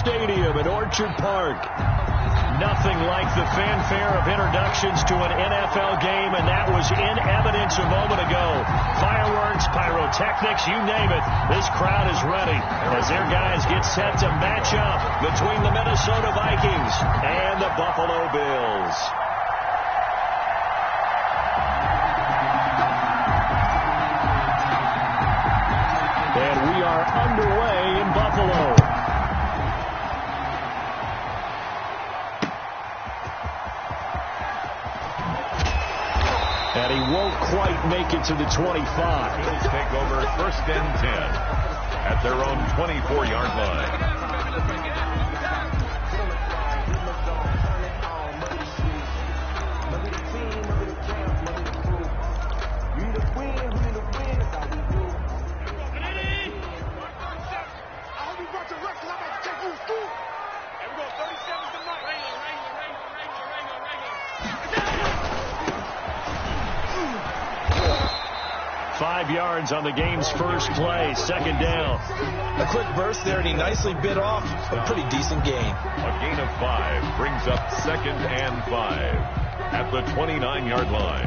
Stadium in Orchard Park. Nothing like the fanfare of introductions to an NFL game, and that was in evidence a moment ago. Fireworks, pyrotechnics, you name it. This crowd is ready as their guys get set to match up between the Minnesota Vikings and the Buffalo Bills. And we are underway in Buffalo. And he won't quite make it to the 25. Bills take over 1st and 10 at their own 24-yard line. Yards on the game's first play, 2nd down. A quick burst there, and he nicely bit off a pretty decent gain. A gain of 5 brings up 2nd and 5 at the 29-yard line.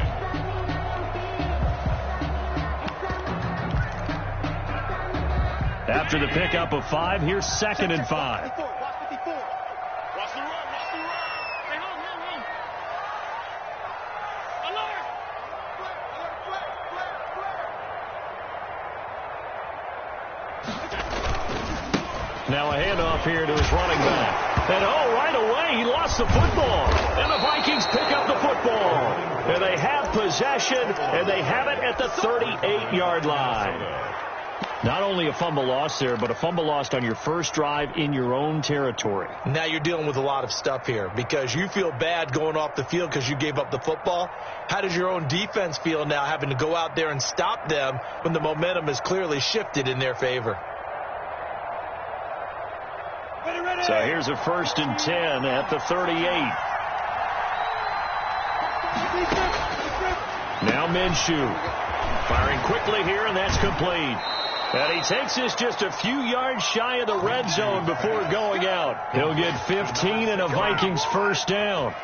After the pickup of 5, here's 2nd and 5. Now a handoff here to his running back. And right away he lost the football. And the Vikings pick up the football. And they have possession, and they have it at the 38-yard line. Not only a fumble loss there, but a fumble lost on your first drive in your own territory. Now you're dealing with a lot of stuff here because you feel bad going off the field because you gave up the football. How does your own defense feel now having to go out there and stop them when the momentum is clearly shifted in their favor? So here's a 1st and 10 at the 38. Now Minshew firing quickly here, and that's complete. And he takes this just a few yards shy of the red zone before going out. He'll get 15 and a Vikings 1st down.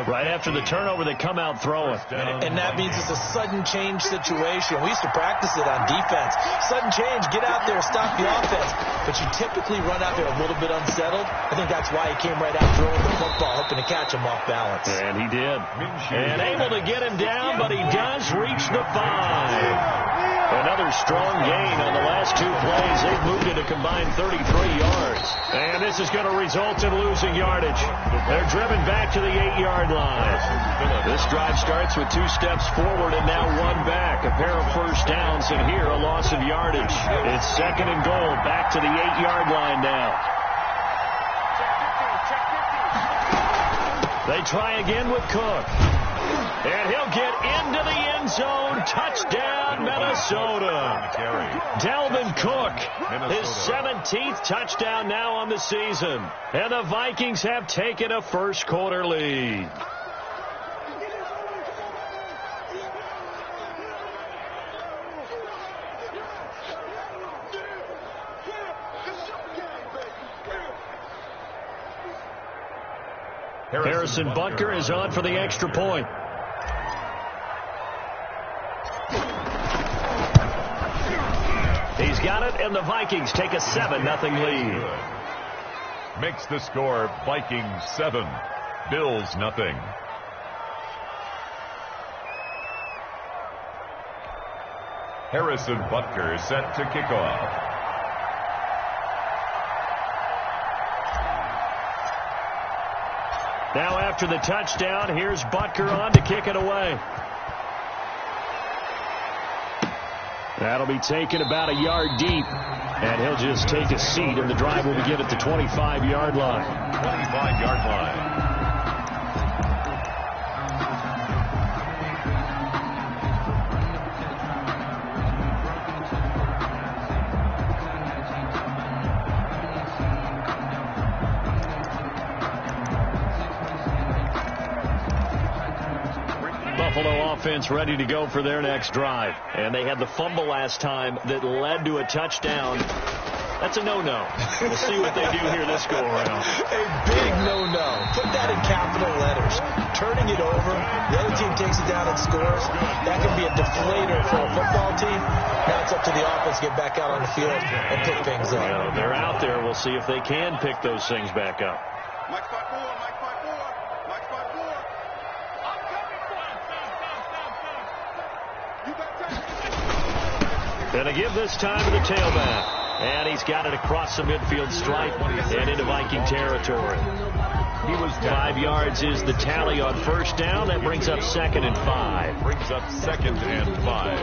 Right after the turnover, they come out throwing. And that means it's a sudden change situation. We used to practice it on defense. Sudden change, get out there, stop the offense. But you typically run out there a little bit unsettled. I think that's why he came right out throwing the football, hoping to catch him off balance. And he did. And able to get him down, but he does reach the 5. Another strong gain on the last 2 plays. They've moved it a combined 33 yards. And this is going to result in losing yardage. They're driven back to the 8-yard line. This drive starts with 2 steps forward and now 1 back. A pair of first downs, and here a loss of yardage. It's 2nd and goal, back to the 8-yard line now. They try again with Cook. And he'll get into the end zone. Touchdown, Minnesota. Dalvin Cook, his 17th touchdown now on the season. And the Vikings have taken a first-quarter lead. Harrison Butker is on for the extra point. He's got it, and the Vikings take a 7-0 lead. Makes the score Vikings 7, Bills 0. Harrison Butker set to kick off. Now after the touchdown, here's Butker on to kick it away. That'll be taken about a yard deep. And he'll just take a seat, and the drive will begin at the 25-yard line. 25-yard line. Buffalo offense ready to go for their next drive. And they had the fumble last time that led to a touchdown. That's a no-no. We'll see what they do here this go-around. A big no-no. Put that in capital letters. Turning it over, the other team takes it down and scores. That can be a deflator for a football team. Now it's up to the offense to get back out on the field and pick things up. Well, they're out there. We'll see if they can pick those things back up. Mike 5-4, Mike 5-4, Mike 5-4. I'm coming for it. You got time. Gonna give this time to the tailback. And he's got it across the midfield stripe and into Viking territory. He was 5 yards is the tally on first down. That brings up 2nd and 5. Brings up 2nd and 5.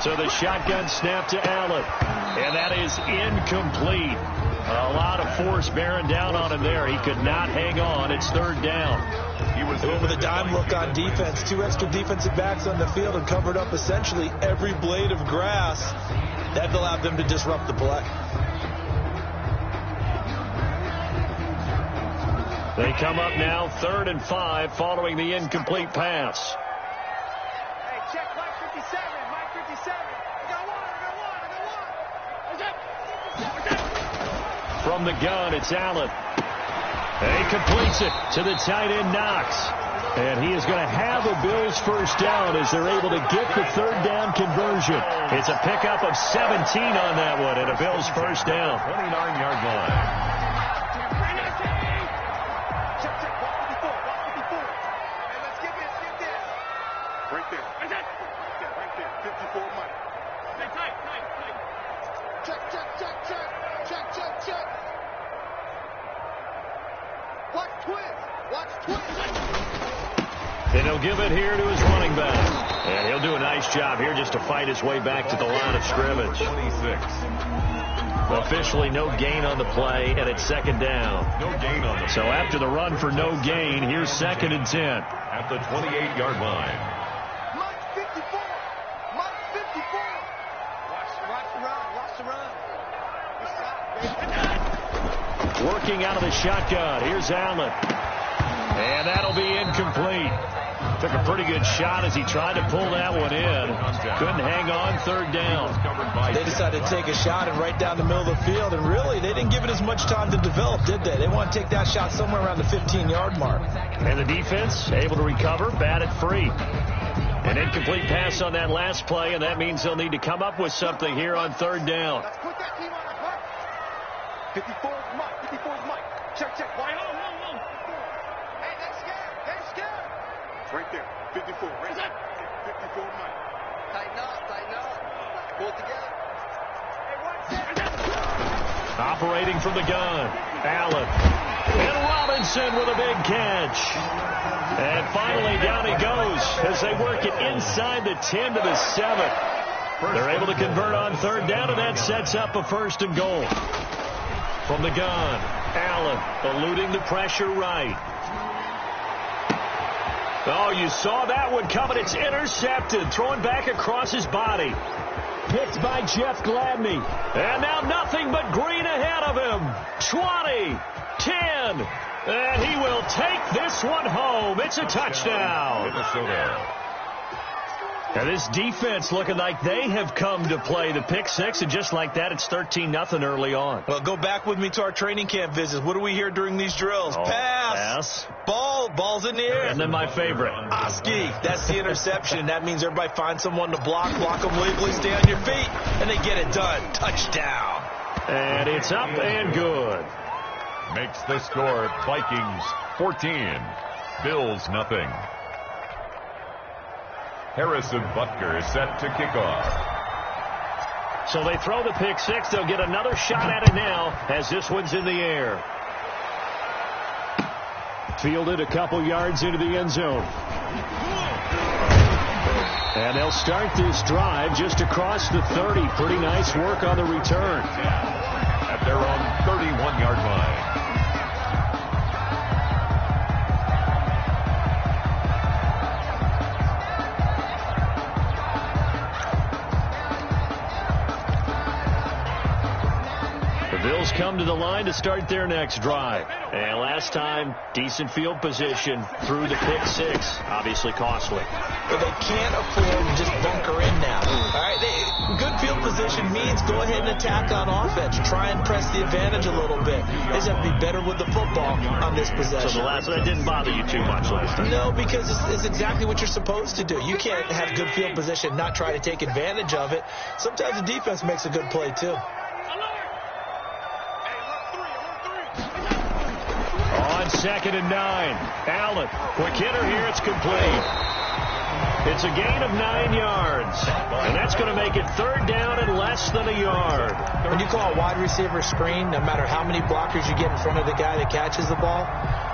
So the shotgun snap to Allen. And that is incomplete. A lot of force bearing down on him there. He could not hang on. It's 3rd down. He was over the dime look on defense. 2 extra defensive backs on the field and covered up essentially every blade of grass. That allowed them to disrupt the play. They come up now 3rd and 5 following the incomplete pass. Hey, check Mike 57, Mike 57. I got one. From the gun, it's Allen. He completes it to the tight end, Knox. And he is going to have a Bills first down as they're able to get the 3rd down conversion. It's a pickup of 17 on that one and a Bills first down. 29-yard line. Right there. 54 Mike. Check. Watch twins. And he'll give it here to his running back. And he'll do a nice job here just to fight his way back to the line of scrimmage. 26. Officially no gain on the play, and it's 2nd down. No gain on the play. So after the run for no gain, here's 2nd and 10. At the 28-yard line. Mike 54. Watch the run. Working out of the shotgun. Here's Allen. And that'll be incomplete. Took a pretty good shot as he tried to pull that one in. Couldn't hang on. 3rd down. They decided to take a shot and right down the middle of the field. And really, they didn't give it as much time to develop, did they? They want to take that shot somewhere around the 15-yard mark. And the defense able to recover, bat it free. An incomplete pass on that last play, and that means they'll need to come up with something here on 3rd down. Let's put that team on a mark. 54's Mike. Check. Why? No. Hey, they're scared. It's right there. 54. Right there. 54 Mike. Tighten up. Pull it together. Hey, watch it. Operating from the gun, Allen. And Robinson with a big catch. And finally down he goes as they work it inside the 10 to the 7. They're able to convert on 3rd down, and that sets up a 1st and goal. From the gun, Allen eluding the pressure right. Oh, you saw that one coming. It's intercepted. Thrown back across his body. Picked by Jeff Gladney. And now nothing but green ahead of him. 20, 10. And he will take this one home. It's a touchdown. Minnesota. And this defense looking like they have come to play. The pick 6, and just like that, it's 13-0 early on. Well, go back with me to our training camp visits. What do we hear during these drills? Pass. Ball's in the air. And then my favorite. Oski. That's the interception. That means everybody finds someone to block them legally, stay on your feet, and they get it done. Touchdown. And it's up and good. Makes the score Vikings 14. Bills nothing. Harrison Butker is set to kick off. So they throw the pick 6. They'll get another shot at it now as this one's in the air. Fielded a couple yards into the end zone. And they'll start this drive just across the 30. Pretty nice work on the return. At their own 31-yard line. Bills come to the line to start their next drive. And last time, decent field position through the pick six. Obviously costly. But they can't afford to just bunker in now. All right, good field position means go ahead and attack on offense. Try and press the advantage a little bit. They just have to be better with the football on this possession. So that didn't bother you too much last time? No, because it's exactly what you're supposed to do. You can't have good field position, not try to take advantage of it. Sometimes the defense makes a good play, too. On 2nd and 9, Allen, quick hitter here, it's complete. It's a gain of 9 yards, and that's going to make it 3rd down and less than a yard. When you call a wide receiver screen, no matter how many blockers you get in front of the guy that catches the ball,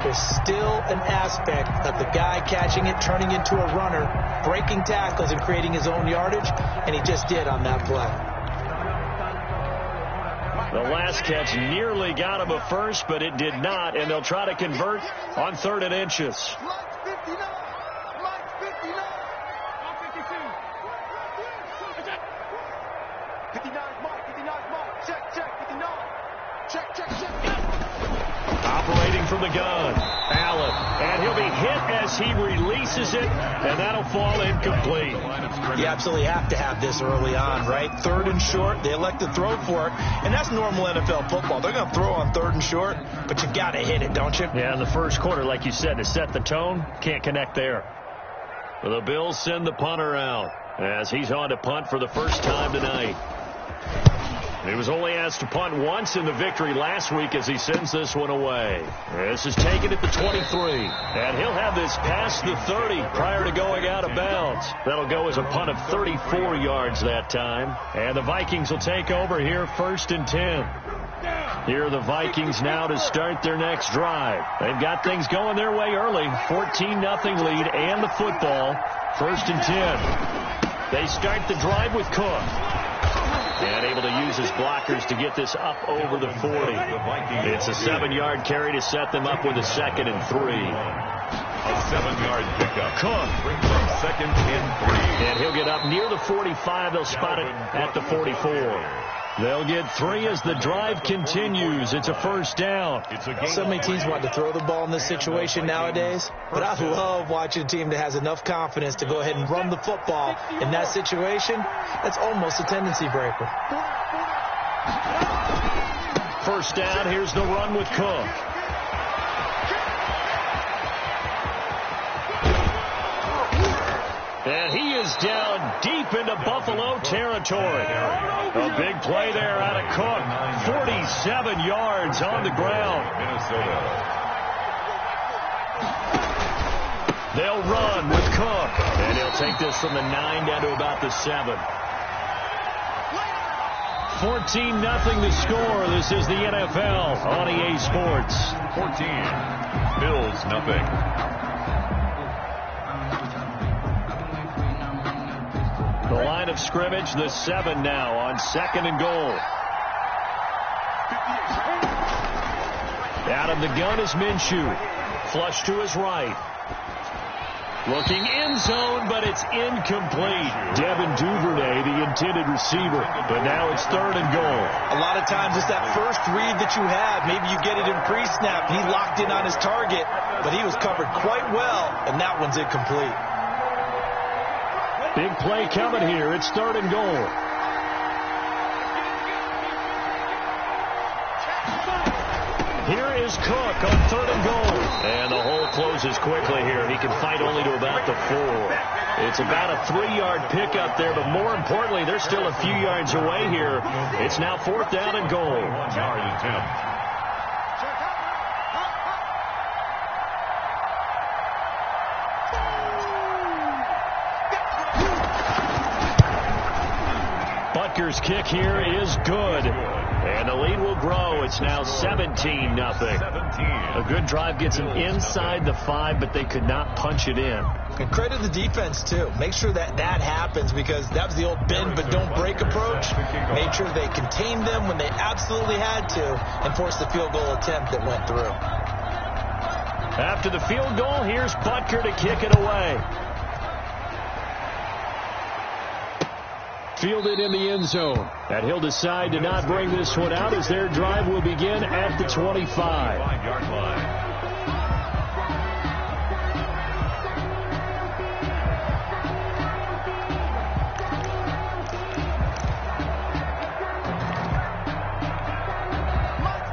there's still an aspect of the guy catching it, turning into a runner, breaking tackles and creating his own yardage, and he just did on that play. The last catch nearly got him a first, but it did not, and they'll try to convert on 3rd and inches. Operating from the gun, Allen, and he'll be hit as he releases it, and that'll fall incomplete. You absolutely have to have this early on, right? 3rd and short, they elect to throw for it, and that's normal NFL football. They're going to throw on 3rd and short, but you got to hit it, don't you? Yeah, in the first quarter, like you said, to set the tone, can't connect there. The Bills send the punter out as he's on to punt for the first time tonight. He was only asked to punt once in the victory last week as he sends this one away. This is taken at the 23. And he'll have this past the 30 prior to going out of bounds. That'll go as a punt of 34 yards that time. And the Vikings will take over here 1st and 10. Here are the Vikings now to start their next drive. They've got things going their way early. 14-0 lead and the football. 1st and 10. They start the drive with Cook. And able to use his blockers to get this up over the 40. It's a 7-yard carry to set them up with a 2nd and 3. A 7-yard pickup. Cook brings up 2nd and 3. And he'll get up near the 45. They'll spot it at the 44. They'll get 3 as the drive continues. It's a 1st down. So many teams want to throw the ball in this situation nowadays, but I love watching a team that has enough confidence to go ahead and run the football in that situation. That's almost a tendency breaker. 1st down, here's the run with Cook. And he is down deep into Buffalo territory. A big play there out of Cook. 47 yards on the ground. Minnesota. They'll run with Cook. And he'll take this from the 9 down to about the 7. 14-0 the score. This is the NFL on EA Sports. 14. Bills nothing. The line of scrimmage, the 7 now on 2nd and goal. Out of the gun is Minshew. Flush to his right. Looking end zone, but it's incomplete. Devin Duvernay, the intended receiver. But now it's 3rd and goal. A lot of times it's that first read that you have. Maybe you get it in pre-snap. He locked in on his target, but he was covered quite well, and that one's incomplete. Big play coming here. It's 3rd and goal. Here is Cook on 3rd and goal. And the hole closes quickly here. He can fight only to about the 4. It's about a 3-yard pickup there, but more importantly, they're still a few yards away here. It's now 4th down and goal. 1-yard attempt. Butker's kick here is good. And the lead will grow. It's now 17-0. A good drive gets them inside the 5, but they could not punch it in. And credit the defense, too. Make sure that happens, because that was the old bend but don't break approach. Made sure they contained them when they absolutely had to and forced the field goal attempt that went through. After the field goal, here's Butker to kick it away. fielded in the end zone. And he'll decide to not bring this one out as their drive will begin at the 25. 5-yard line.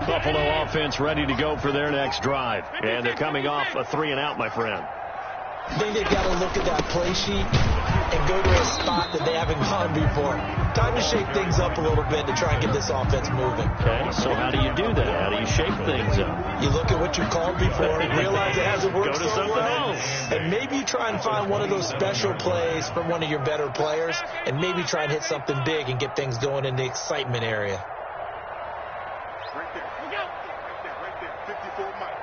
Buffalo offense ready to go for their next drive. And they're coming off a 3-and-out, my friend. I think they've got to look at that play sheet and go to a spot that they haven't gone before. Time to shake things up a little bit to try and get this offense moving. Okay, so how do you do that? How do you shake things up? You look at what you called before and realize it hasn't worked Go to so something well. else. And maybe you try and find one of those special plays from one of your better players and maybe try and hit something big and get things going in the excitement area. Right there. Right there. 54 Mike.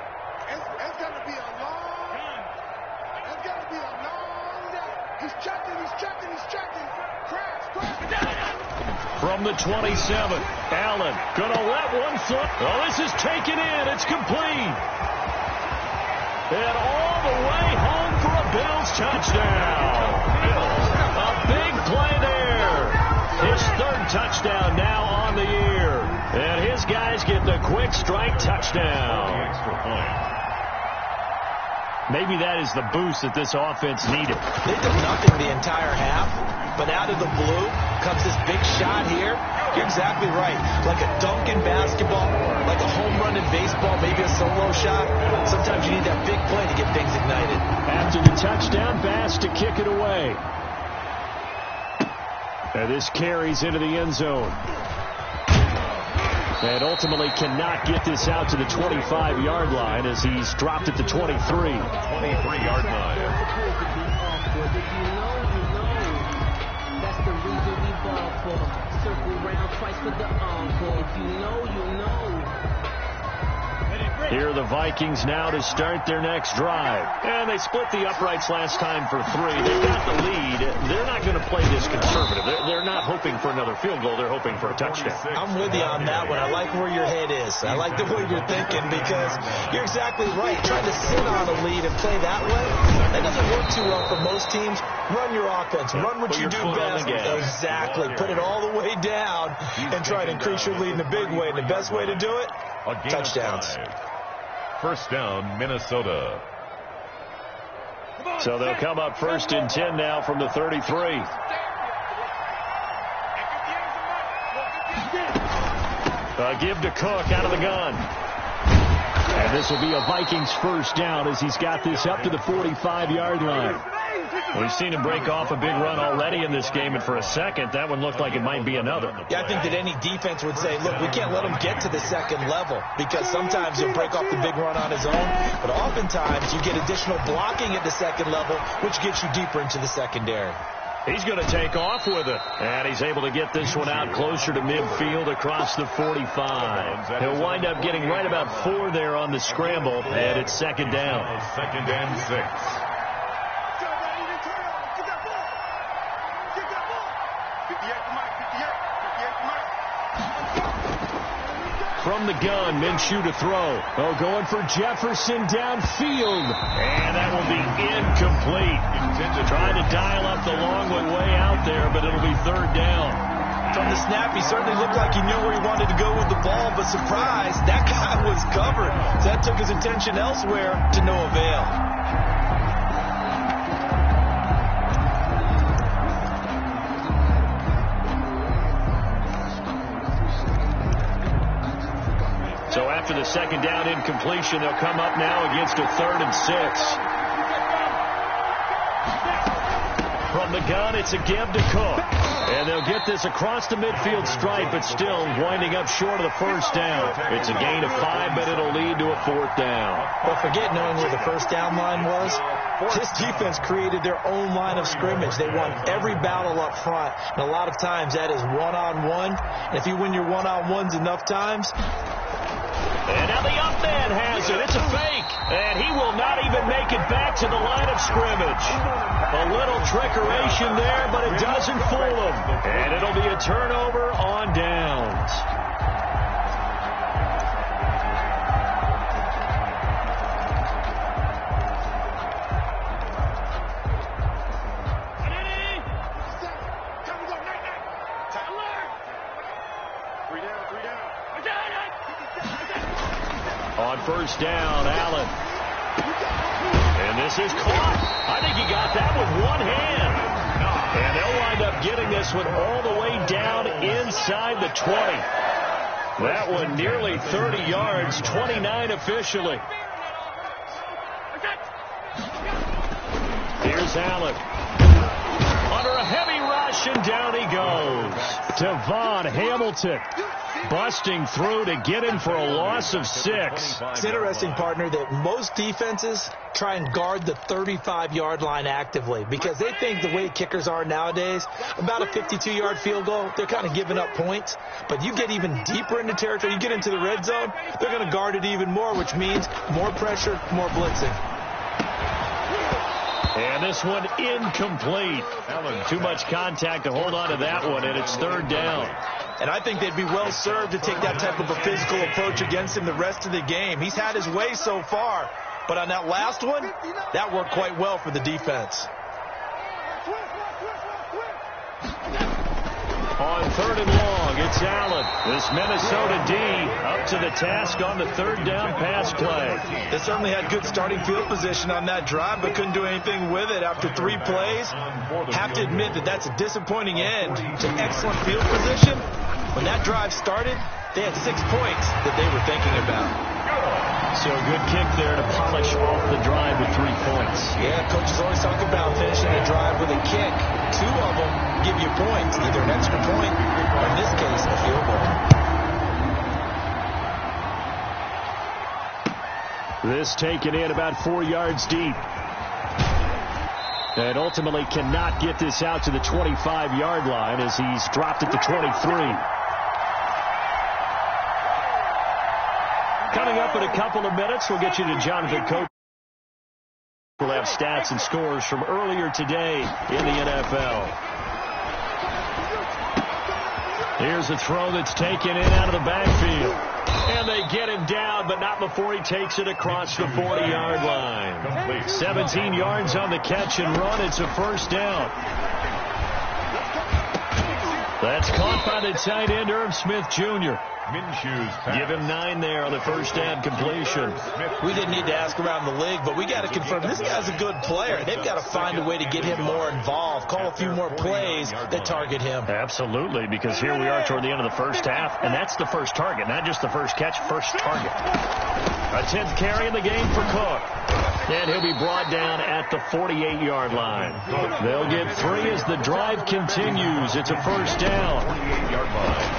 It's got to be a long. It's got to be a long day. He's checking. Crash. From the 27, Allen gonna let one flip. Oh, this is taken in. It's complete. And all the way home for a Bills touchdown. A big play there. His third touchdown now on the year. And his guys get the quick strike touchdown. Extra point. Maybe that is the boost that this offense needed. They did nothing the entire half, but out of the blue comes this big shot here. You're exactly right. Like a dunk in basketball, like a home run in baseball, maybe a solo shot. Sometimes you need that big play to get things ignited. After the touchdown, Bass to kick it away. And this carries into the end zone. And ultimately cannot get this out to the 25-yard line as he's dropped at the 23. 23-yard line. That's the reason we ball for. Circle round twice for the encore. If you know. Here are the Vikings now to start their next drive. And they split the uprights last time for 3. They've got the lead. They're not going to play this conservative. They're not hoping for another field goal. They're hoping for a touchdown. I'm with you on that one. I like where your head is. I like the way you're thinking because you're exactly right. Trying to sit on a lead and play that way, that doesn't work too well for most teams. Run your offense. Run what you do best. Exactly. Put it all the way down and try to increase your lead in a big way. And the best way to do it, touchdowns. First down, Minnesota. So they'll come up 1st and 10 now from the 33. Give to Cook out of the gun. And this will be a Vikings first down as he's got this up to the 45-yard line. We've seen him break off a big run already in this game, and for a second, that one looked like it might be another. Yeah, I think that any defense would say, look, we can't let him get to the second level because sometimes he'll break off the big run on his own, but oftentimes you get additional blocking at the second level, which gets you deeper into the secondary. He's going to take off with it, and he's able to get this one out closer to midfield across the 45. He'll wind up getting right about 4 there on the scramble, and it's 2nd down. 2nd and 6. From the gun, Minshew to throw. Oh, going for Jefferson downfield. And that will be incomplete. Trying to dial up the long one way out there, but it'll be 3rd down. From the snap, he certainly looked like he knew where he wanted to go with the ball, but surprise, that guy was covered. So that took his attention elsewhere to no avail. So after the 2nd down incompletion, they'll come up now against a 3rd and 6. From the gun, it's a give to Cook. And they'll get this across the midfield stripe, but still winding up short of the first down. It's a gain of 5, but it'll lead to a 4th down. But forget knowing where the first down line was. This defense created their own line of scrimmage. They won every battle up front. And a lot of times that is one-on-one. And if you win your one-on-ones enough times, and now the up man has it. It's a fake. And he will not even make it back to the line of scrimmage. A little trickeration there, but it doesn't fool him. And it'll be a turnover on downs. On first down, Allen. And this is caught. I think he got that with one hand. And they'll wind up getting this one all the way down inside the 20. That one nearly 30 yards, 29 officially. Here's Allen. Under a heavy rush, and down he goes. Devon Hamilton busting through to get in for a loss of 6. It's interesting, partner, that most defenses try and guard the 35-yard line actively because they think the way kickers are nowadays, about a 52-yard field goal, they're kind of giving up points. But you get even deeper into territory, you get into the red zone, they're going to guard it even more, which means more pressure, more blitzing. And this one incomplete. Too much contact to hold on to that one, and it's third down. And I think they'd be well served to take that type of a physical approach against him the rest of the game. He's had his way so far, but on that last one, that worked quite well for the defense. On third and long, it's Allen. This Minnesota D up to the task on the third down pass play. They certainly had good starting field position on that drive, but couldn't do anything with it after 3 plays. Have to admit that that's a disappointing end to excellent field position. When that drive started, they had 6 points that they were thinking about. So a good kick there to polish off the drive with 3 points. Yeah, coaches always talk about finishing a drive with a kick. 2 of them give you points, either an extra point or, in this case, a field goal. This taken in about 4 yards deep. And ultimately cannot get this out to the 25-yard line as he's dropped at the 23. Coming up in a couple of minutes, we'll get you to Jonathan Coach. We'll have stats and scores from earlier today in the NFL. Here's a throw that's taken in out of the backfield. And they get him down, but not before he takes it across the 40-yard line. 17 yards on the catch and run. It's a first down. That's caught by the tight end, Irv Smith Jr. Give him 9 there on the first down completion. We didn't need to ask around the league, but we got to confirm this guy's a good player. They've got to find a way to get him more involved, call a few more plays that target him. Absolutely, because here we are toward the end of the first half, and that's the first target, not just the first catch, first target. A 10th carry in the game for Cook. And he'll be brought down at the 48-yard line. They'll get 3 as the drive continues. It's a first down.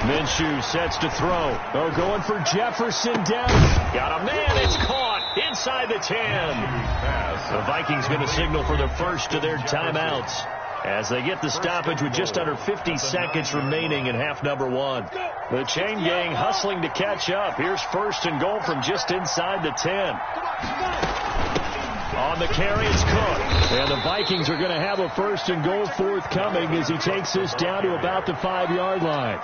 Minshew sets to throw. Oh, going for Jefferson down. Got a man. It's caught inside the 10. The Vikings going to signal for the first of their timeouts as they get the stoppage with just under 50 seconds remaining in half number 1. The chain gang hustling to catch up. Here's first and goal from just inside the 10. On the carry, it's Cook. And the Vikings are going to have a first and goal forthcoming as he takes this down to about the 5-yard line.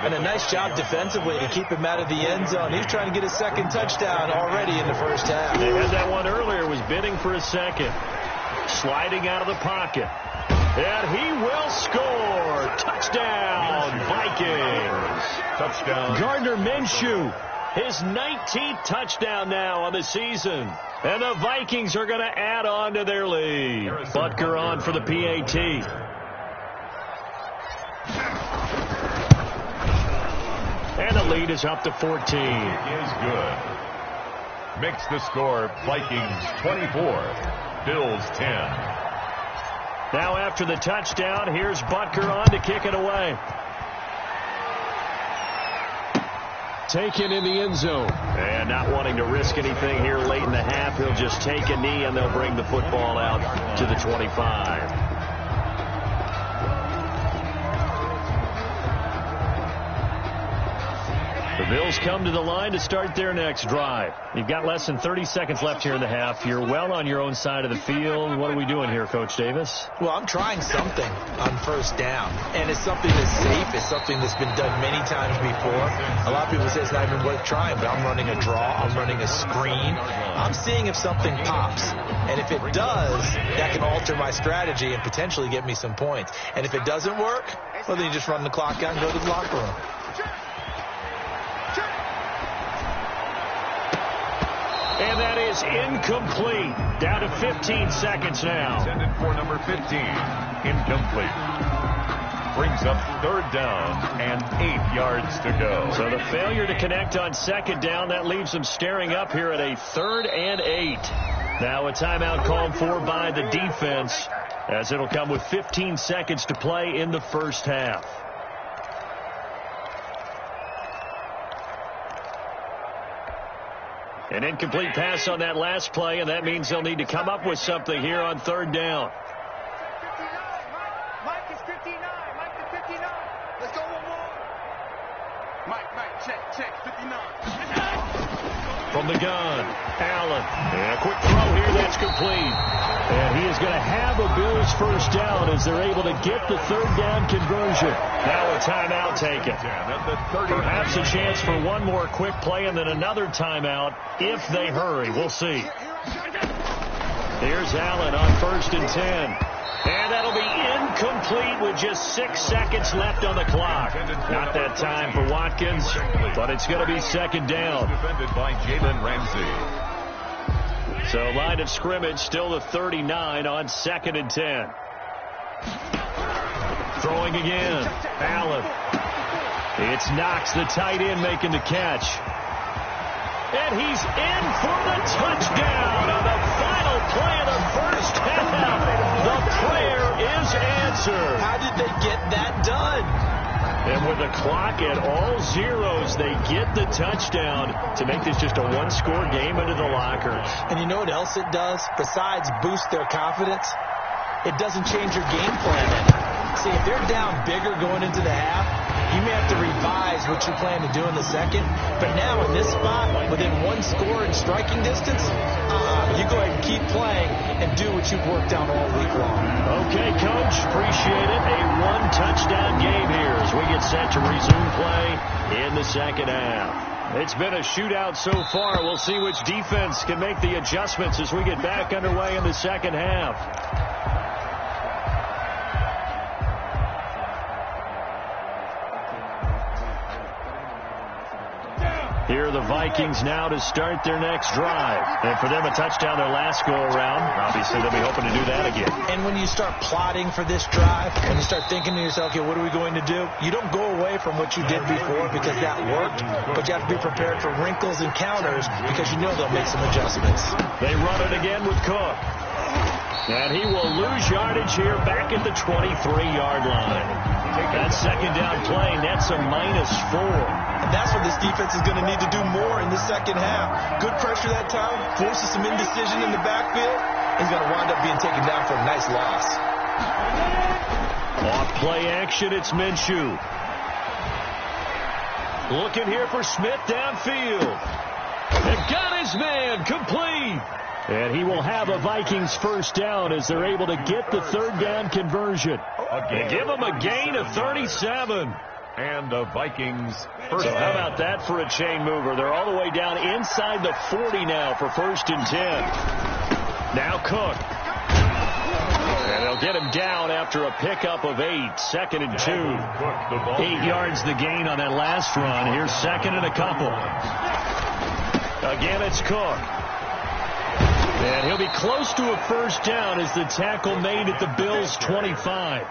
And a nice job defensively to keep him out of the end zone. He's trying to get his second touchdown already in the first half. They had that one earlier, was bidding for a second. Sliding out of the pocket. And he will score. Touchdown, Vikings. Touchdown. Gardner Minshew. His 19th touchdown now on the season. And the Vikings are going to add on to their lead. Butker on for the PAT. And the lead is up to 14. Is good. Makes the score Vikings 24, Bills 10. Now after the touchdown, here's Butker on to kick it away. Taken in the end zone. And not wanting to risk anything here late in the half, he'll just take a knee and they'll bring the football out to the 25. The Bills come to the line to start their next drive. You've got less than 30 seconds left here in the half. You're well on your own side of the field. What are we doing here, Coach Davis? Well, I'm trying something on first down, and it's something that's safe. It's something that's been done many times before. A lot of people say it's not even worth trying, but I'm running a draw. I'm running a screen. I'm seeing if something pops, and if it does, that can alter my strategy and potentially get me some points. And if it doesn't work, well, then you just run the clock out and go to the locker room. And that is incomplete. Down to 15 seconds now. Intended for number 15. Incomplete. Brings up third down and 8 yards to go. So the failure to connect on second down, that leaves them staring up here at a 3rd and 8. Now a timeout called for by the defense, as it'll come with 15 seconds to play in the first half. An incomplete pass on that last play, and that means they'll need to come up with something here on third down. Mike is 59. Mike is 59. Let's go one more. Mike, check, 59. From the gun, Allen. And a quick throw here, that's complete. And he is going to have a Bills first down as they're able to get the third down conversion. Now a timeout taken. Perhaps a chance for one more quick play and then another timeout if they hurry. We'll see. Here's Allen on 1st and 10. And that'll be incomplete with just 6 seconds left on the clock. Not that time for Watkins, but it's going to be second down. Defended by Jalen Ramsey. So line of scrimmage still the 39 on 2nd and 10. Throwing again. Allen. It's Knox, the tight end, making the catch. And he's in for the touchdown on the final play of the first half. The prayer is answered. How did they get that done? And with the clock at all zeros, they get the touchdown to make this just a one-score game into the locker. And you know what else it does? Besides boost their confidence, it doesn't change your game plan. See, if they're down bigger going into the half, you may have to revise what you plan to do in the second. But now in this spot, within one score and striking distance, you go ahead and keep playing and do what you've worked on all week long. Okay, Coach. Appreciate it. A one-touchdown game here as we get set to resume play in the second half. It's been a shootout so far. We'll see which defense can make the adjustments as we get back underway in the second half. Here are the Vikings now to start their next drive. And for them, a touchdown their last go-around. Obviously, they'll be hoping to do that again. And when you start plotting for this drive, when you start thinking to yourself, okay, what are we going to do? You don't go away from what you did before because that worked, but you have to be prepared for wrinkles and counters because you know they'll make some adjustments. They run it again with Cook. And he will lose yardage here back at the 23-yard line. That second down play, that's a -4. And that's what this defense is going to need to do more in the second half. Good pressure that time, forces some indecision in the backfield. He's going to wind up being taken down for a nice loss. Off play action, it's Minshew. Looking here for Smith downfield. And got his man, complete. And he will have a Vikings first down as they're able to get the third down conversion. And give them a gain of 37. And the Vikings first So down. how about that for a chain mover? They're all the way down inside the 40 now for 1st and 10. Now Cook. And they'll get him down after a pickup of 8. 2nd and 2. 8 yards the gain on that last run. Here's 2nd and a couple. Again, it's Cook. And he'll be close to a first down as the tackle made at the Bills' 25.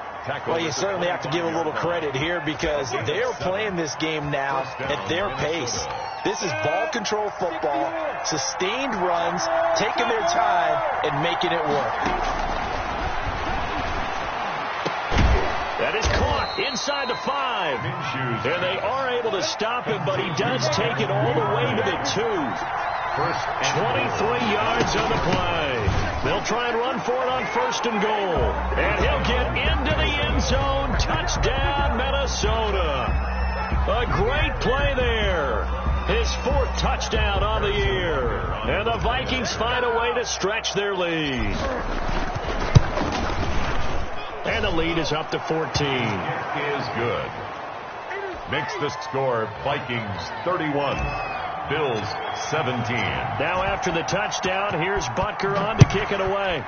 Well, you certainly have to give a little credit here because they're playing this game now at their pace. This is ball control football, sustained runs, taking their time, and making it work. That is caught inside the 5. And they are able to stop him, but he does take it all the way to the 2. 23 yards on the play. They'll try and run for it on 1st and goal. And he'll get into the end zone. Touchdown, Minnesota. A great play there. His 4th touchdown on the year. And the Vikings find a way to stretch their lead. And the lead is up to 14. Is good. Makes the score Vikings 31. Bills 17. Now after the touchdown, here's Butker on to kick it away.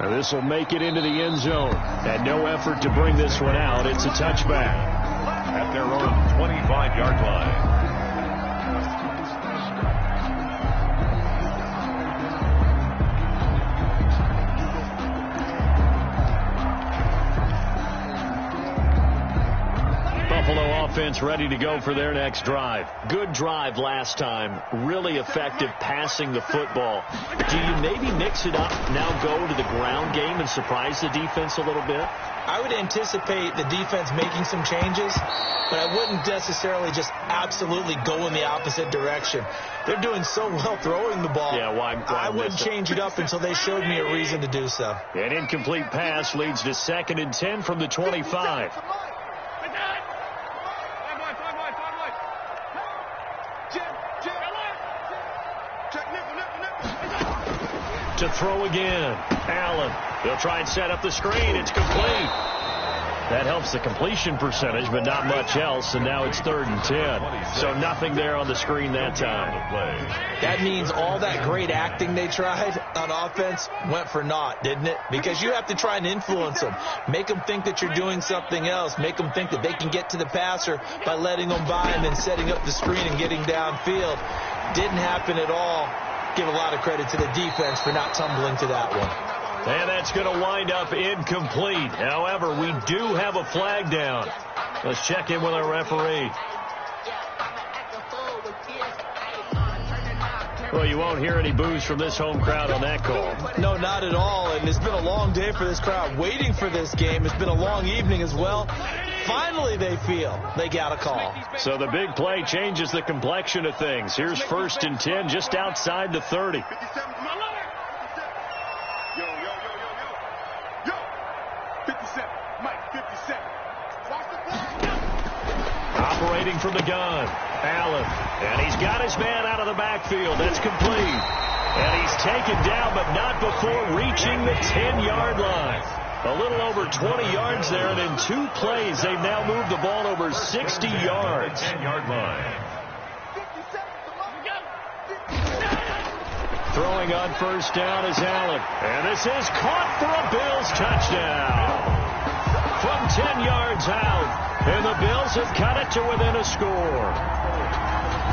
Now this will make it into the end zone. And no effort to bring this one out. It's a touchback. At their own 25-yard line. offense ready to go for their next drive. Good drive last time. Really effective passing the football. Do you maybe mix it up, now go to the ground game and surprise the defense a little bit? I would anticipate the defense making some changes, but I wouldn't necessarily just absolutely go in the opposite direction. They're doing so well throwing the ball. Yeah, why I wouldn't change it up until they showed me a reason to do so. An incomplete pass leads to 2nd and 10 from the 25. To throw again. Allen. They'll try and set up the screen. It's complete. That helps the completion percentage, but not much else, and now it's 3rd and 10. So nothing there on the screen that time. That means all that great acting they tried on offense went for naught, didn't it? Because you have to try and influence them. Make them think that you're doing something else. Make them think that they can get to the passer by letting them by and then setting up the screen and getting downfield. Didn't happen at all. Give a lot of credit to the defense for not tumbling to that one. And that's going to wind up incomplete. However, we do have a flag down. Let's check in with our referee. Well, you won't hear any boos from this home crowd on that call. No, not at all. And it's been a long day for this crowd waiting for this game. It's been a long evening as well. Finally, they feel they got a call. So the big play changes the complexion of things. Here's 1st and 10 just outside the 30. Operating from the gun, Allen. And he's got his man out of the backfield. That's complete. And he's taken down, but not before reaching the 10-yard line. A little over 20 yards there, and in 2 plays, they've now moved the ball over 60 yards. 10-yard line. Throwing on 1st down is Allen. And this is caught for a Bills touchdown. From 10 yards out. And the Bills have cut it to within a score.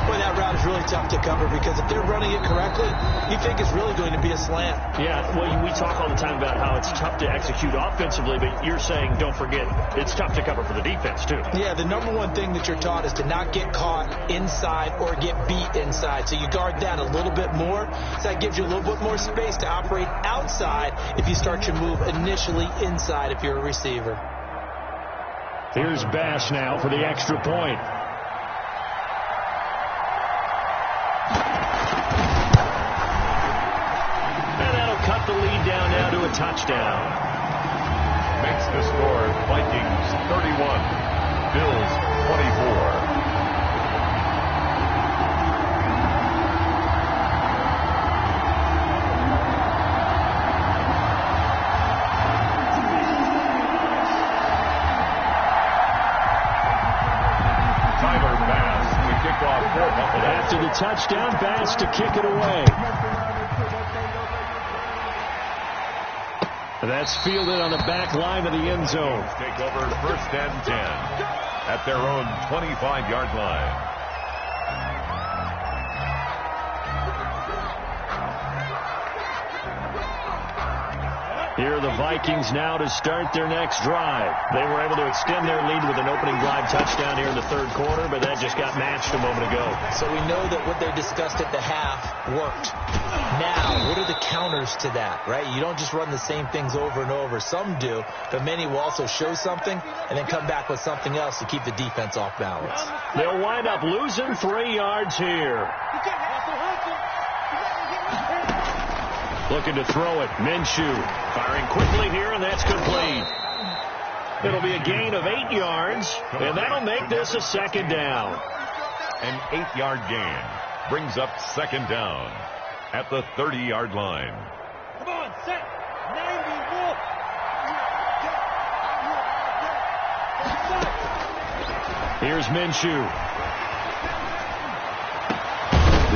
Boy, that route is really tough to cover because if they're running it correctly, you think it's really going to be a slant. Yeah, well, we talk all the time about how it's tough to execute offensively, but you're saying, don't forget, it's tough to cover for the defense, too. Yeah, the number one thing that you're taught is to not get caught inside or get beat inside. So you guard that a little bit more. So that gives you a little bit more space to operate outside if you start your move initially inside if you're a receiver. Here's Bass now for the extra point. And that'll cut the lead down now to a touchdown. Makes the score Vikings 31, Bills 24. After the touchdown, Bass to kick it away. That's fielded on the back line of the end zone. Take over 1st and 10 at their own 25-yard line. Here are the Vikings now to start their next drive. They were able to extend their lead with an opening drive touchdown here in the 3rd quarter, but that just got matched a moment ago. So we know that what they discussed at the half worked. Now, what are the counters to that, right? You don't just run the same things over and over. Some do, but many will also show something and then come back with something else to keep the defense off balance. They'll wind up losing 3 yards here. Looking to throw it. Minshew firing quickly here, and that's complete. It'll be a gain of 8 yards, and that'll make this a 2nd down. An 8-yard gain brings up 2nd down at the 30-yard line. Come on, set. 91. Here's Minshew.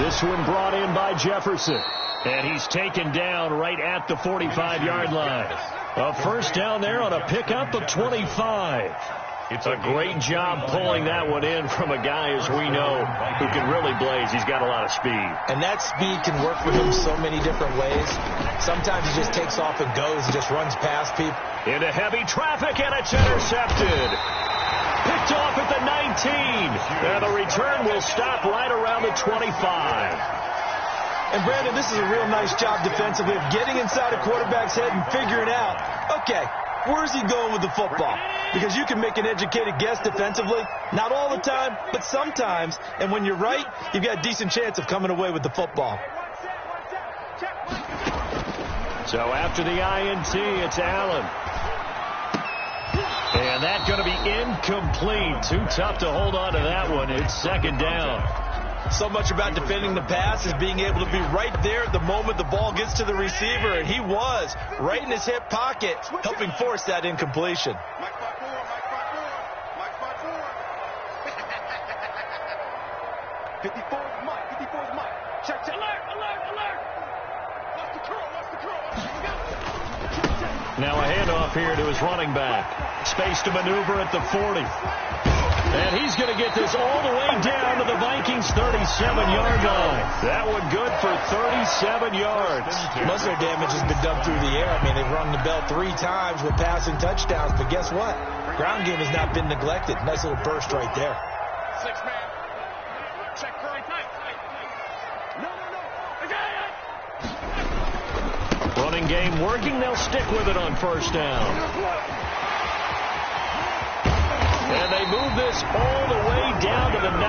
This one brought in by Jefferson. And he's taken down right at the 45-yard line. A 1st down there on a pickup of 25. It's a great job pulling that one in from a guy, as we know, who can really blaze. He's got a lot of speed. And that speed can work for him so many different ways. Sometimes he just takes off and goes and just runs past people. Into heavy traffic, and it's intercepted. picked off at the 19. And the return will stop right around the 25. And, Brandon, this is a real nice job defensively of getting inside a quarterback's head and figuring out, okay, where's he going with the football? Because you can make an educated guess defensively. Not all the time, but sometimes. And when you're right, you've got a decent chance of coming away with the football. So after the INT, it's Allen. And that's going to be incomplete. Too tough to hold on to that one. It's second down. So much about defending the pass is being able to be right there at the moment the ball gets to the receiver, and he was right in his hip pocket, helping force that incompletion. Mike 5-4, Mike 5-4, Mike 5-4. 54 is Mike, 54 is Mike. Check, check. Alert, alert, alert. Watch the curl, watch the curl. Now a handoff here to his running back. Space to maneuver at the 40. And he's going to get this all the way down to the Vikings' 37-yard line. That one good for 37 yards. Most of their damage has been done through the air. I mean, they've rung the bell 3 times with passing touchdowns, but guess what? Ground game has not been neglected. Nice little burst right there. 6-man. Check curl. Tight. No. Running game working. They'll stick with it on first down. And they move this all the way down to the 9.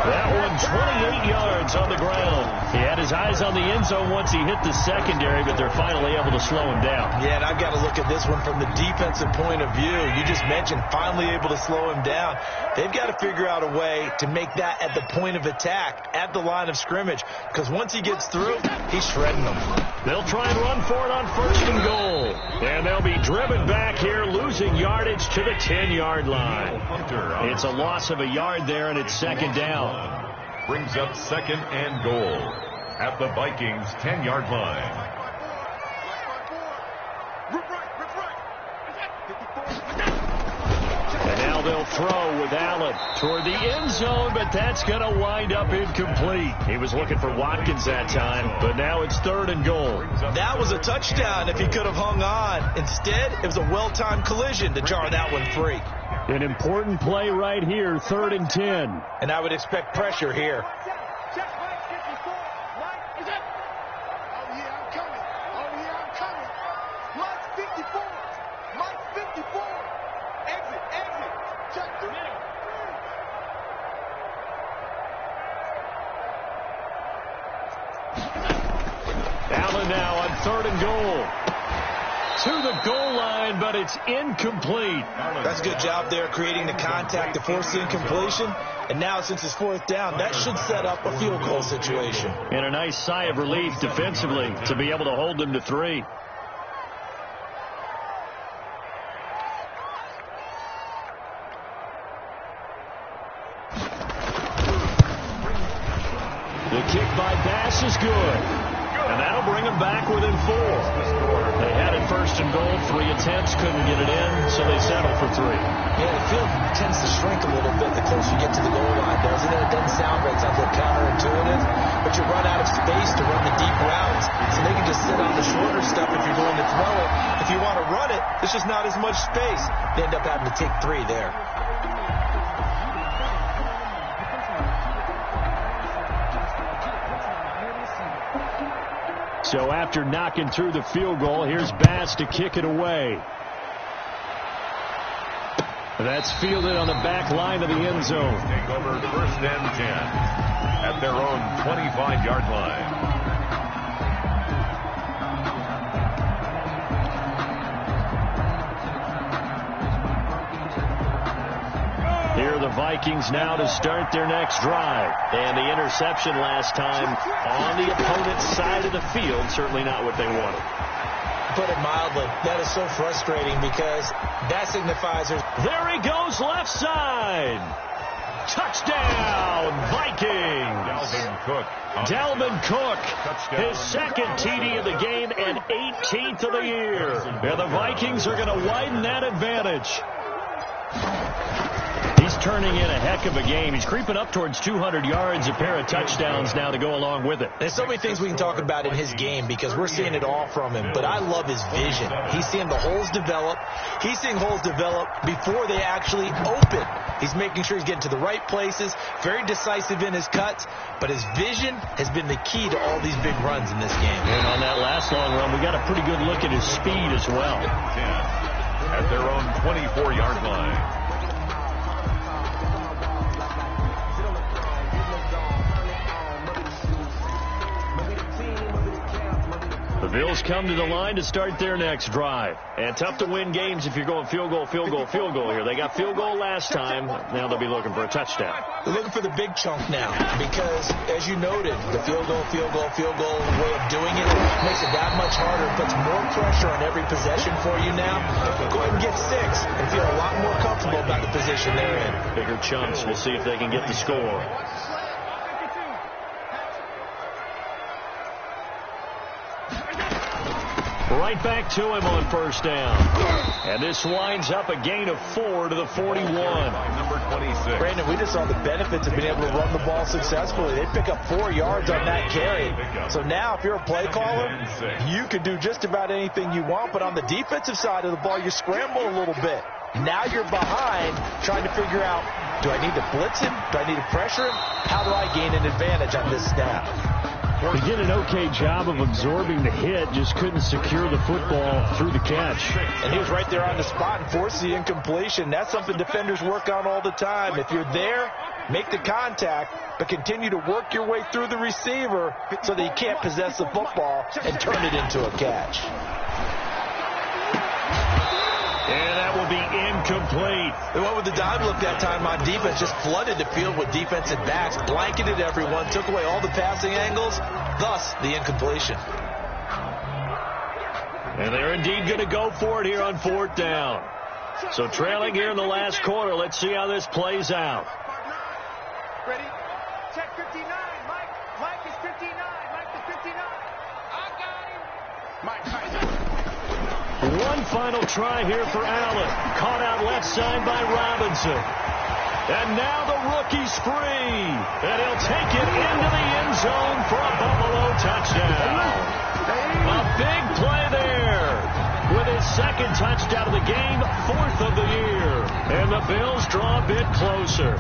That one 28 yards on the ground. He had his eyes on the end zone once he hit the secondary, but they're finally able to slow him down. Yeah, and I've got to look at this one from the defensive point of view. You just mentioned finally able to slow him down. They've got to figure out a way to make that at the point of attack, at the line of scrimmage, because once he gets through, he's shredding them. They'll try and run for it on first and goal. And they'll be driven back here, losing yardage to the 10-yard line. It's a loss of a yard there, and it's second down. Brings up second and goal at the Vikings' 10-yard line. And now they'll throw with Allen toward the end zone, but that's going to wind up incomplete. He was looking for Watkins that time, but now it's third and goal. That was a touchdown if he could have hung on. Instead, it was a well-timed collision to jar that one free. An important play right here, 3rd and 10. And I would expect pressure here. Check Mike 54. Mike, is it? Oh, yeah, I'm coming. Mike 54. Mike 54. Exit. Check the middle. Allen now on 3rd and goal. To the goal line, but it's incomplete. That's a good job there creating the contact to force the incompletion. And now since it's 4th down, that should set up a field goal situation. And a nice sigh of relief defensively to be able to hold them to 3. The kick by Bass is good. And that'll bring them back within 4. They had it 1st and goal, 3 attempts, couldn't get it in, so they settled for 3. Yeah, the field tends to shrink a little bit the closer you get to the goal line, doesn't it? It doesn't sound right. It sounds a little counterintuitive, but you run out of space to run the deep routes, so they can just sit on the shorter stuff if you're going to throw it. If you want to run it, there's just not as much space. They end up having to take 3 there. So after knocking through the field goal, here's Bass to kick it away. That's fielded on the back line of the end zone. Take over 1st and 10 at their own 25-yard line. Here are the Vikings now to start their next drive. And the interception last time on the opponent's side of the field, certainly not what they wanted. Put it mildly, that is so frustrating because that signifies there's... There he goes, left side. Touchdown, Vikings. Dalvin Cook, his 2nd TD of the game and 18th of the year. And the Vikings are going to widen that advantage. He's turning in a heck of a game. He's creeping up towards 200 yards, a pair of touchdowns now to go along with it. There's so many things we can talk about in his game because we're seeing it all from him, but I love his vision. He's seeing the holes develop. He's seeing holes develop before they actually open. He's making sure he's getting to the right places, very decisive in his cuts, but his vision has been the key to all these big runs in this game. And on that last long run, we got a pretty good look at his speed as well. 10 at their own 24-yard line. The Bills come to the line to start their next drive. And tough to win games if you're going field goal, field goal, field goal here. They got field goal last time. Now they'll be looking for a touchdown. They're looking for the big chunk now because, as you noted, the field goal way of doing it makes it that much harder. Puts more pressure on every possession for you now. Go ahead and get 6 and feel a lot more comfortable about the position they're in. Bigger chunks. We'll see if they can get the score. Right back to him on first down. And this winds up a gain of 4 to the 41. Number 26. Brandon, we just saw the benefits of being able to run the ball successfully. They pick up 4 yards on that carry. So now if you're a play caller, you can do just about anything you want. But on the defensive side of the ball, you scramble a little bit. Now you're behind trying to figure out, do I need to blitz him? Do I need to pressure him? How do I gain an advantage on this snap? He did an okay job of absorbing the hit, just couldn't secure the football through the catch. And he was right there on the spot and forced the incompletion. That's something defenders work on all the time. If you're there, make the contact, but continue to work your way through the receiver so that he can't possess the football and turn it into a catch. And that will be incomplete. They went with the dime look that time on defense, just flooded the field with defensive backs, blanketed everyone, took away all the passing angles, thus the incompletion. And they're indeed going to go for it here on 4th down. So trailing here in the last quarter, let's see how this plays out. Ready? Check 59. Mike is 59. Mike is 59. I got him. Mike. One final try here for Allen. Caught out left side by Robinson. And now the rookie's free. And he'll take it into the end zone for a Buffalo touchdown. A big play there. With his 2nd touchdown of the game, 4th of the year. And the Bills draw a bit closer.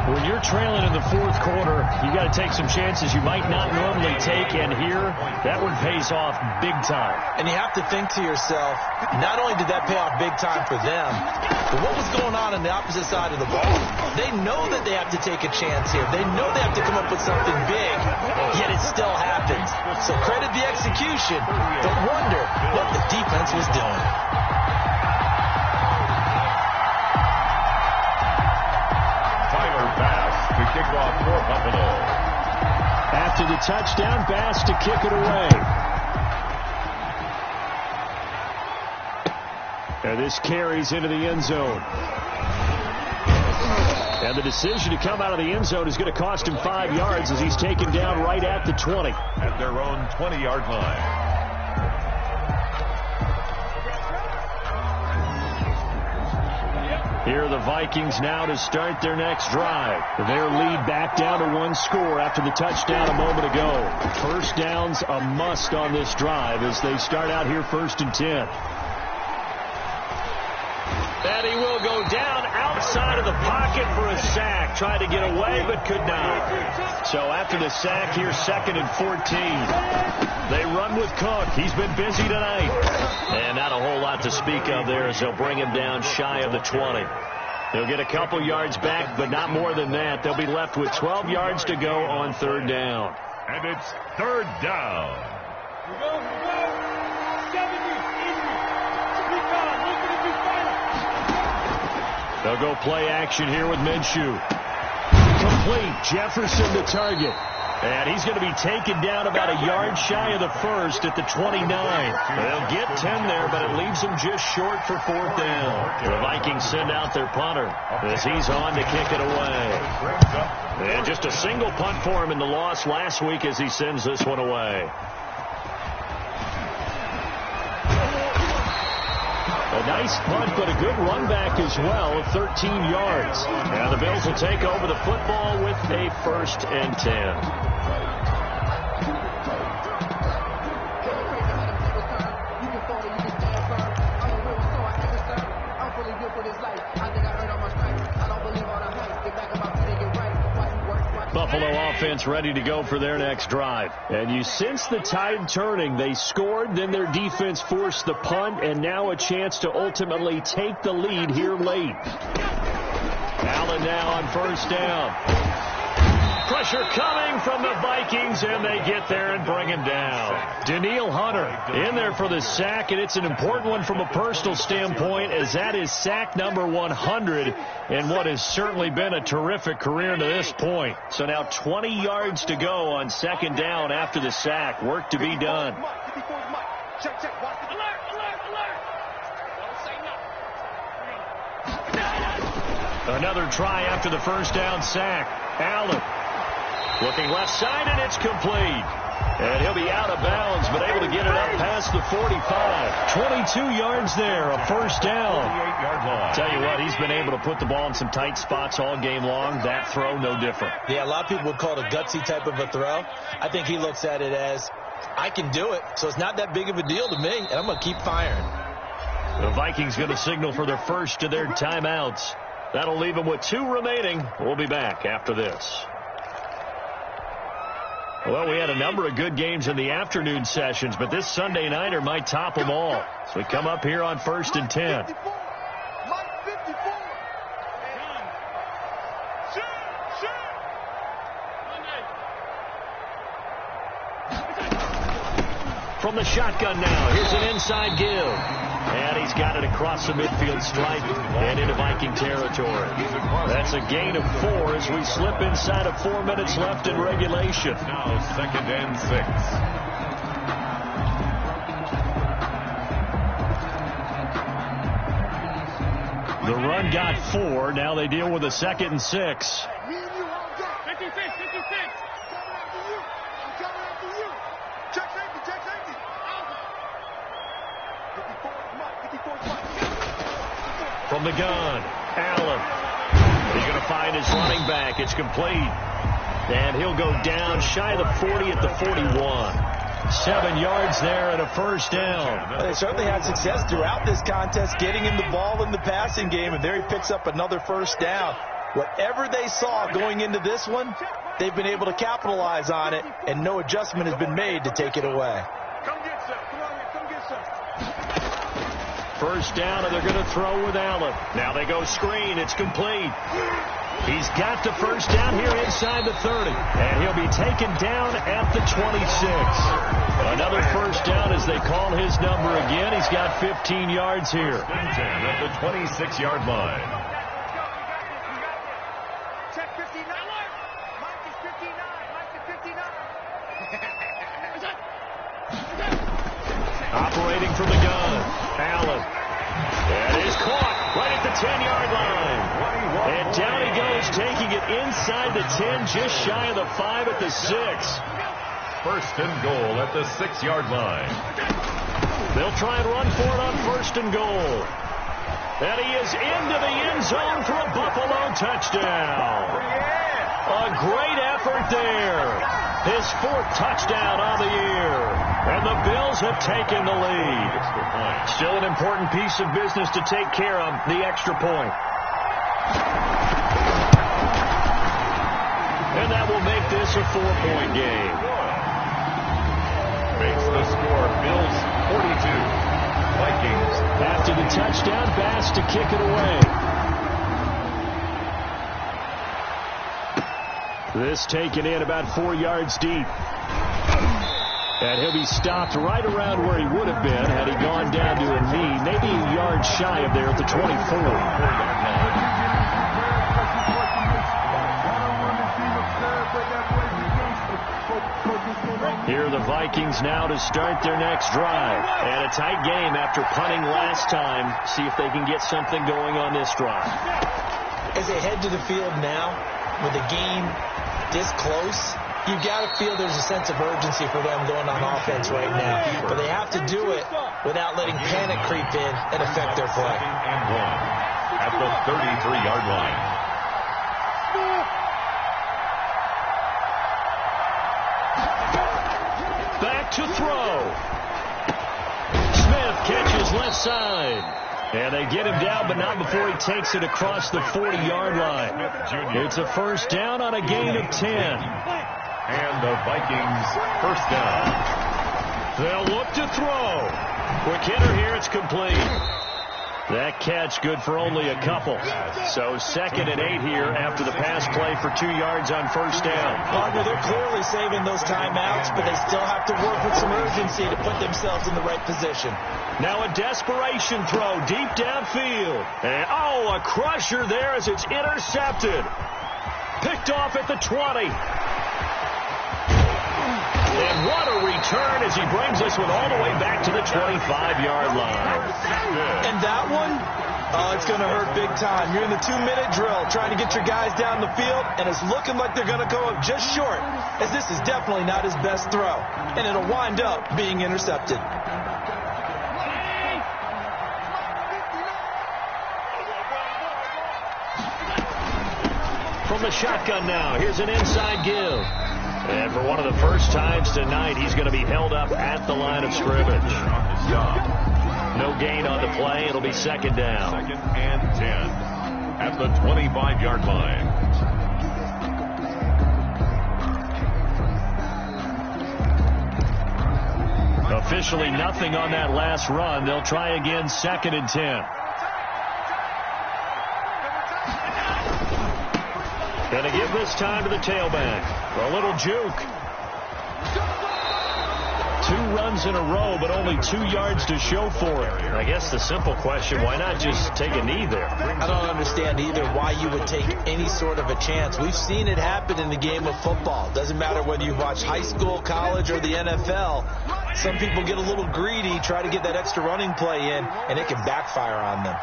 When you're trailing in the 4th quarter, you got to take some chances you might not normally take, and here, that one pays off big time. And you have to think to yourself, not only did that pay off big time for them, but what was going on the opposite side of the ball? They know that they have to take a chance here. They know they have to come up with something big, yet it still happens. So credit the execution, but wonder what the defense was doing. To kick off for Buffalo. After the touchdown, Bass to kick it away. And this carries into the end zone. And the decision to come out of the end zone is going to cost him 5 yards as he's taken down right at the 20. At their own 20-yard line. Here are the Vikings now to start their next drive. Their lead back down to 1 score after the touchdown a moment ago. First down's a must on this drive as they start out here 1st and 10. And he will go down outside of the pocket for a sack. Tried to get away, but could not. So after the sack here, 2nd and 14. They run with Cook. He's been busy tonight. And not a whole lot to speak of there as they'll bring him down shy of the 20. They'll get a couple yards back, but not more than that. They'll be left with 12 yards to go on 3rd down. And it's 3rd down. They'll go play action here with Minshew. Complete. Jefferson the target. And he's going to be taken down about a yard shy of the 1st at the 29. They'll get 10 there, but it leaves them just short for 4th down. The Vikings send out their punter as he's on to kick it away. And just a single punt for him in the loss last week as he sends this one away. A nice punt, but a good run back as well of 13 yards. Now the Bills will take over the football with a 1st and 10. Buffalo offense ready to go for their next drive. And you sense the tide turning. They scored, then their defense forced the punt, and now a chance to ultimately take the lead here late. Allen now on 1st down. Pressure coming from the Vikings, and they get there and bring him down. Danielle Hunter in there for the sack, and it's an important one from a personal standpoint, as that is sack number 100 in what has certainly been a terrific career to this point. So now 20 yards to go on 2nd down after the sack. Work to be done. Another try after the 1st down sack. Allen looking left side, and it's complete. And he'll be out of bounds, but able to get it up past the 45. 22 yards there, a 1st down. 48-yard line. Tell you what, he's been able to put the ball in some tight spots all game long. That throw, no different. Yeah, a lot of people would call it a gutsy type of a throw. I think he looks at it as, I can do it, so it's not that big of a deal to me, and I'm going to keep firing. The Vikings going to signal for their first of their timeouts. That'll leave them with 2 remaining. We'll be back after this. Well, we had a number of good games in the afternoon sessions, but this Sunday nighter might top them all. So we come up here on 1st and 10. From the shotgun now, here's an inside give. And he's got it across the midfield stripe and into Viking territory. That's a gain of 4 as we slip inside of 4 minutes left in regulation. Now 2nd and 6. The run got 4. Now they deal with a 2nd and 6. From the gun, Allen. He's going to find his running back. It's complete. And he'll go down shy of the 40 at the 41. 7 yards there and a 1st down. Well, they certainly had success throughout this contest getting him the ball in the passing game, and there he picks up another 1st down. Whatever they saw going into this one, they've been able to capitalize on it, and no adjustment has been made to take it away. Come get some. Come on, come get some. 1st down, and they're going to throw with Allen. Now they go screen. It's complete. He's got the 1st down here inside the 30. And he'll be taken down at the 26. Another 1st down as they call his number again. He's got 15 yards here. 10 at the 26-yard line. Check 59. Mike is 59. Mike is 59. Operating from the gun. Allen. And is caught right at the 10-yard line. And down he goes, taking it inside the 10, just shy of the 5 at the 6. 1st and goal at the 6-yard line. They'll try and run for it on 1st and goal. And he is into the end zone for a Buffalo touchdown. A great effort there. His 4th touchdown on the year. And the Bills have taken the lead. Still an important piece of business to take care of, the extra point. And that will make this a 4-point game. Makes the score Bills 42. Vikings. After the touchdown, Bass to kick it away. This taken in about 4 yards deep. And he'll be stopped right around where he would have been had he gone down to a knee, maybe a yard shy of there at the 24. Here are the Vikings now to start their next drive. And a tight game after punting last time. See if they can get something going on this drive. As they head to the field now, with the game this close, You've got to feel there's a sense of urgency for them going on offense right now. But they have to do it without letting panic creep in and affect their play. And 1 at the 33-yard line. Back to throw. Smith catches left side. And they get him down, but not before he takes it across the 40-yard line. It's a first down on a gain of 10. And the Vikings first down. They'll look to throw. Quick hitter here. It's complete. That catch good for only a couple. So 2nd and 8 here after the pass play for 2 yards on first down. Partner, they're clearly saving those timeouts, but they still have to work with some urgency to put themselves in the right position. Now a desperation throw deep downfield. And a crusher there as it's intercepted. Picked off at the 20. And what a return as he brings this one all the way back to the 25-yard line. And that one, it's going to hurt big time. You're in the 2-minute drill trying to get your guys down the field, and it's looking like they're going to go up just short, as this is definitely not his best throw. And it'll wind up being intercepted. From the shotgun now, here's an inside give. And for one of the first times tonight, he's going to be held up at the line of scrimmage. No gain on the play. It'll be 2nd down. 2nd and 10 at the 25-yard line. Officially nothing on that last run. They'll try again 2nd and 10. Going to give this time to the tailback. A little juke. 2 runs in a row, but only 2 yards to show for it. I guess the simple question, why not just take a knee there? I don't understand either why you would take any sort of a chance. We've seen it happen in the game of football. Doesn't matter whether you watch high school, college, or the NFL. Some people get a little greedy, try to get that extra running play in, and it can backfire on them.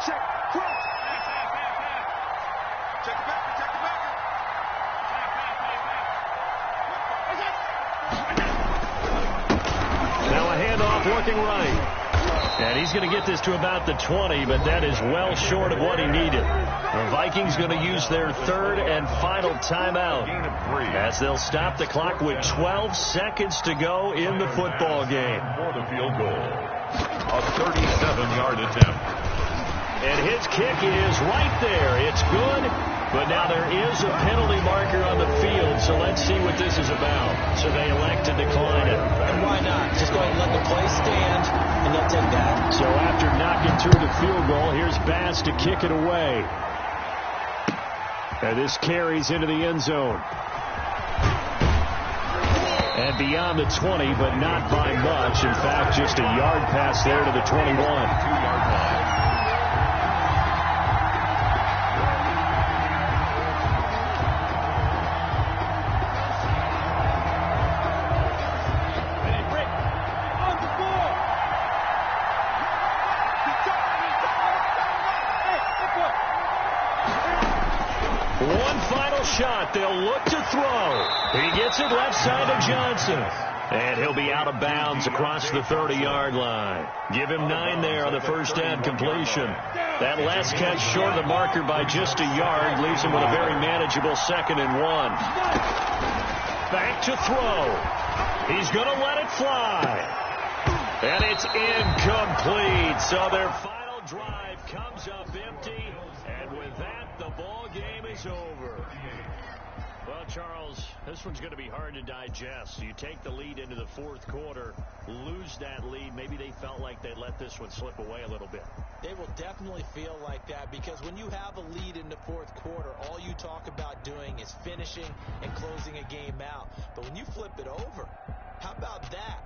Working right. And he's going to get this to about the 20, but that is well short of what he needed. The Vikings going to use their 3rd and final timeout as they'll stop the clock with 12 seconds to go in the football game. For the field goal, a 37-yard attempt. And his kick is right there. It's good, but now there is a penalty marker on the field, so let's see what this is about. So they elect to decline it. And why not? Just go ahead and let the play stand, and they'll take that. So after knocking through the field goal, here's Bass to kick it away. And this carries into the end zone. And beyond the 20, but not by much. In fact, just a yard pass there to the 21. 2-yard line. They'll look to throw. He gets it left side of Johnson. And he'll be out of bounds across the 30-yard line. Give him 9 there on the first down completion. That last catch short of the marker by just a yard leaves him with a very manageable 2nd and 1. Back to throw. He's going to let it fly. And it's incomplete. So their final drive comes up empty. And with that, the ball game is over. Well, Charles, this one's going to be hard to digest. You take the lead into the 4th quarter, lose that lead. Maybe they felt like they let this one slip away a little bit. They will definitely feel like that because when you have a lead in the 4th quarter, all you talk about doing is finishing and closing a game out. But when you flip it over, how about that?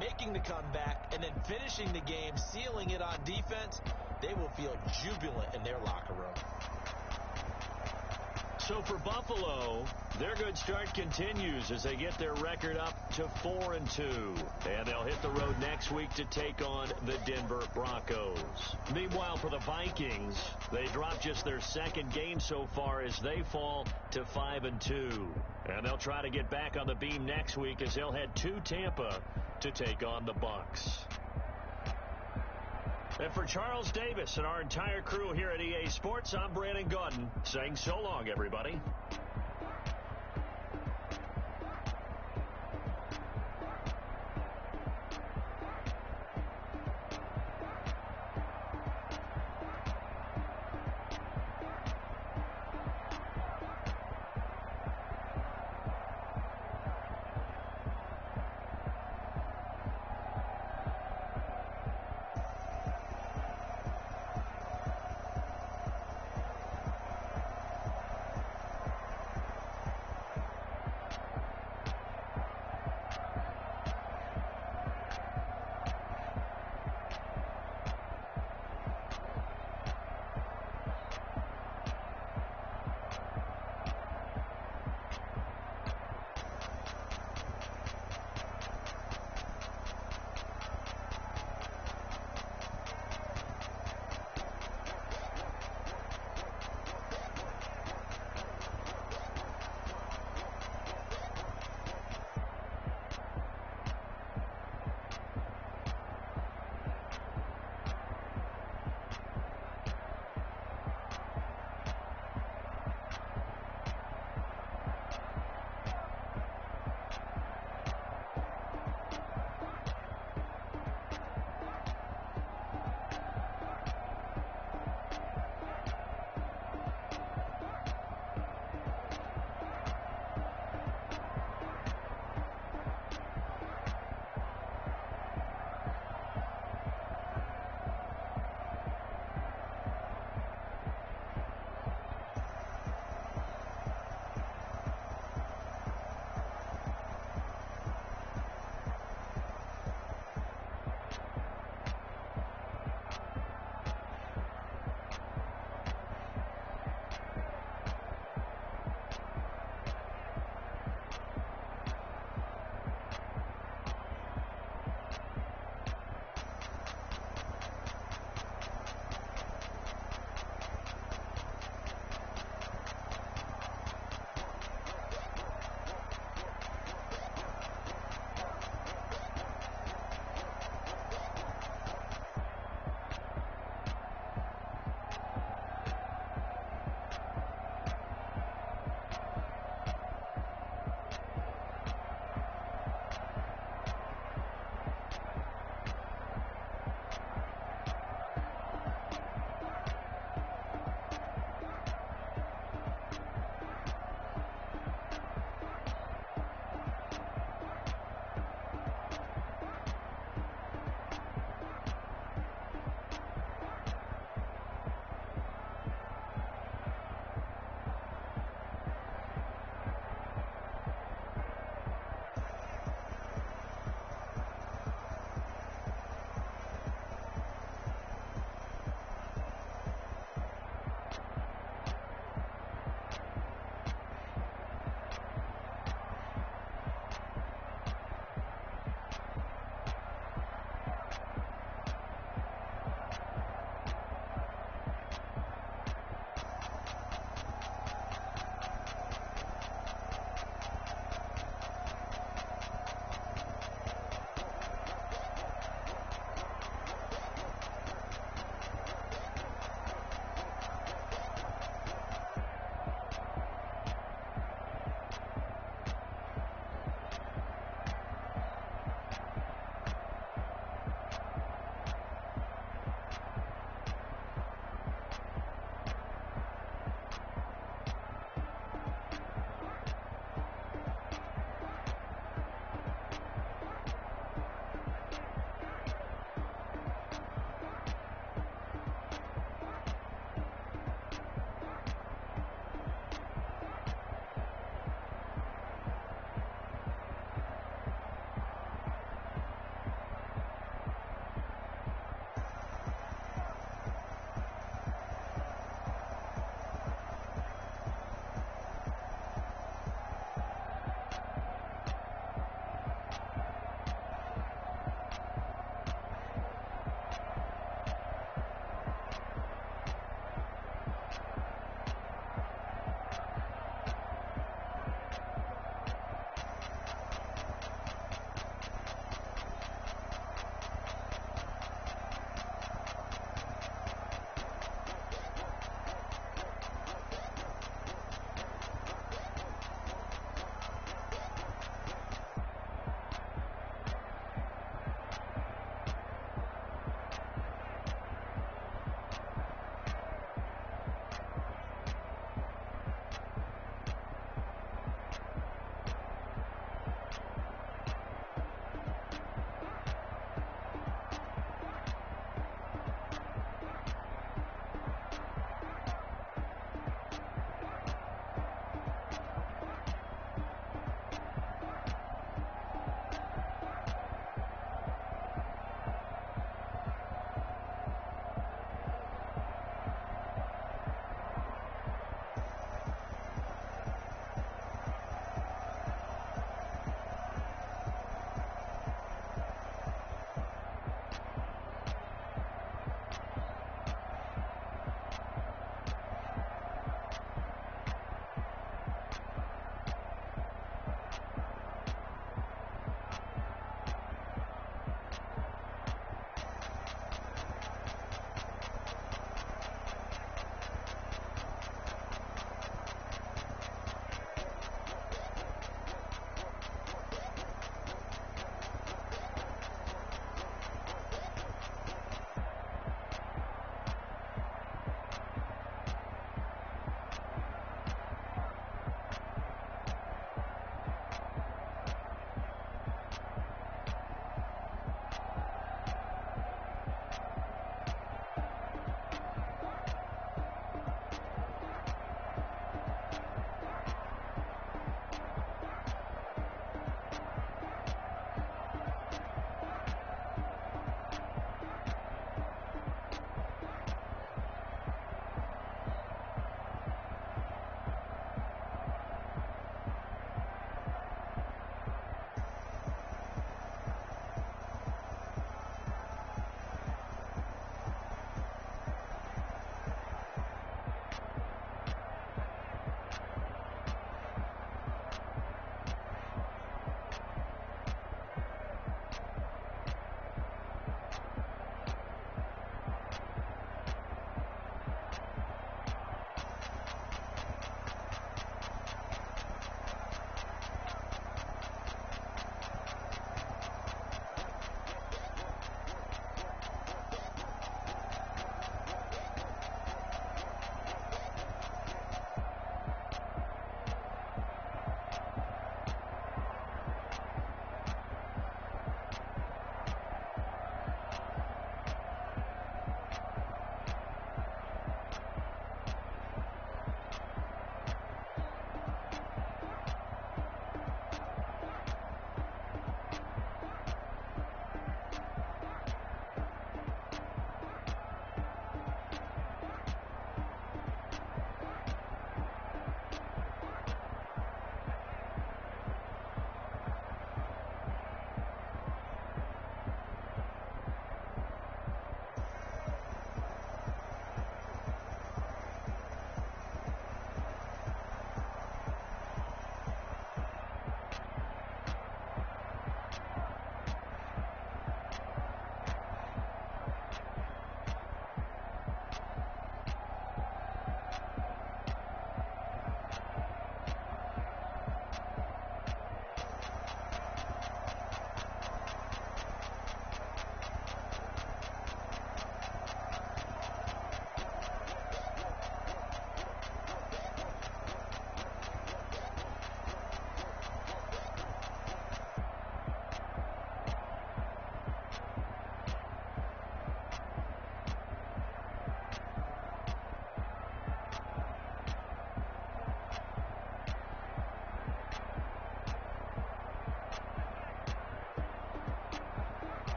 Making the comeback and then finishing the game, sealing it on defense, they will feel jubilant in their locker room. So for Buffalo, their good start continues as they get their record up to 4-2. And they'll hit the road next week to take on the Denver Broncos. Meanwhile, for the Vikings, they drop just their second game so far as they fall to 5-2. And they'll try to get back on the beam next week as they'll head to Tampa to take on the Bucs. And for Charles Davis and our entire crew here at EA Sports, I'm Brandon Gaudin saying so long, everybody.